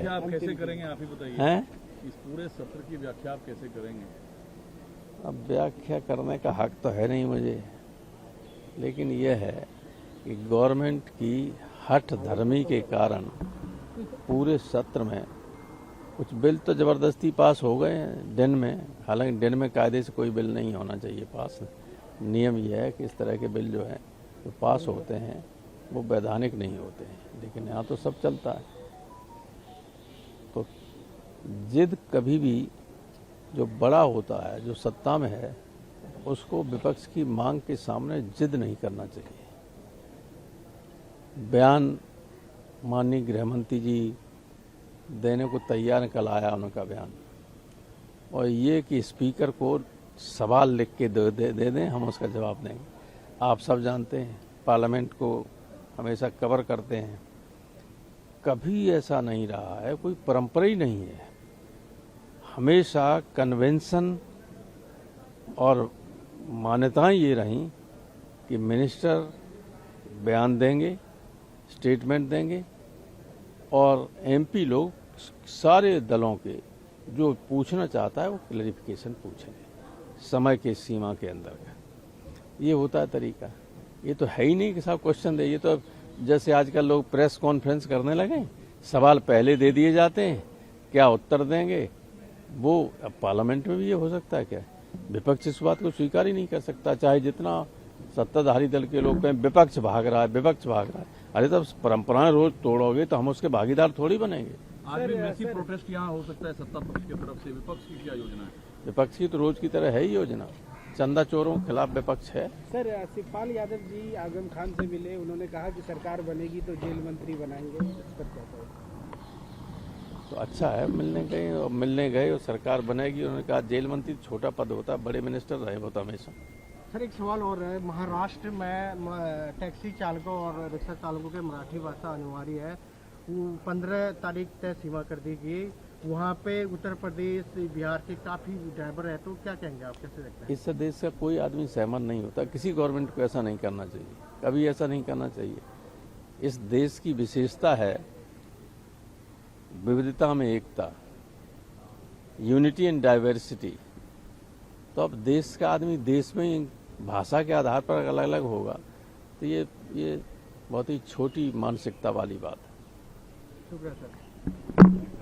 व्याख्या आप कैसे करेंगे, आप ही बताइए। हैं इस पूरे सत्र की व्याख्या आप कैसे करेंगे? अब व्याख्या करने का हक तो है नहीं मुझे, लेकिन यह है कि गवर्नमेंट की हठ धर्मी के कारण पूरे सत्र में कुछ बिल तो जबरदस्ती पास हो गए हैं दिन में। हालांकि दिन में कायदे से कोई बिल नहीं होना चाहिए पास। नियम यह है कि इस तरह के बिल जो है जो पास होते हैं वो वैधानिक नहीं होते हैं, लेकिन यहाँ तो सब चलता है। तो जिद कभी भी जो बड़ा होता है, जो सत्ता में है, उसको विपक्ष की मांग के सामने जिद नहीं करना चाहिए। बयान माननीय गृहमंत्री जी देने को तैयार, कल आया उनका बयान, और ये कि स्पीकर को सवाल लिख के दे दें, हम उसका जवाब देंगे। आप सब जानते हैं, पार्लियामेंट को हमेशा कवर करते हैं, कभी ऐसा नहीं रहा है, कोई परंपरा ही नहीं है। हमेशा कन्वेंशन और मान्यताएं ये रहीं कि मिनिस्टर बयान देंगे, स्टेटमेंट देंगे, और एमपी लोग सारे दलों के जो पूछना चाहता है वो क्लैरिफिकेशन पूछेंगे समय के सीमा के अंदर का। ये होता है तरीका। ये तो है ही नहीं कि साहब क्वेश्चन दे। ये तो जैसे आजकल लोग प्रेस कॉन्फ्रेंस करने लगे, सवाल पहले दे दिए जाते हैं, क्या उत्तर देंगे वो। अब पार्लियामेंट में भी ये हो सकता है क्या? विपक्ष इस बात को स्वीकार ही नहीं कर सकता, चाहे जितना सत्ताधारी दल के लोग कहें विपक्ष भाग रहा है, विपक्ष भाग रहा है। अरे तब परंपराएं रोज तोड़ोगे तो हम उसके भागीदार थोड़ी बनेंगे। आज भी मैसिव प्रोटेस्ट यहाँ हो सकता है सत्ता पक्ष की तरफ से, विपक्ष की क्या योजना है? विपक्ष की तो रोज की तरह है ही योजना। चंदा चोरों के खिलाफ विपक्ष है। सर, शिवपाल यादव जी आजम खान से मिले, उन्होंने कहा कि सरकार बनेगी तो जेल मंत्री बनाएंगे। इस पर क्या कहें? तो अच्छा है, मिलने गए और सरकार बनेगी। उन्होंने कहा जेल मंत्री छोटा पद होता है, बड़े मिनिस्टर रहे होता हमेशा। सर, एक सवाल और है। महाराष्ट्र में टैक्सी चालकों और रिक्शा चालकों के मराठी भाषा अनिवार्य है। 15 तारीख तय सीमा कर दी गई। वहाँ पे उत्तर प्रदेश, बिहार के काफ़ी ड्राइवर है, तो क्या कहेंगे आप, कैसे देखते हैं? इस देश का कोई आदमी सहमत नहीं होता। किसी गवर्नमेंट को ऐसा नहीं करना चाहिए, कभी ऐसा नहीं करना चाहिए। इस देश की विशेषता है विविधता में एकता, यूनिटी एंड डाइवर्सिटी। तो अब देश का आदमी देश में ही भाषा के आधार पर अलग अलग होगा, तो ये बहुत ही छोटी मानसिकता वाली बात है। शुक्रिया सर।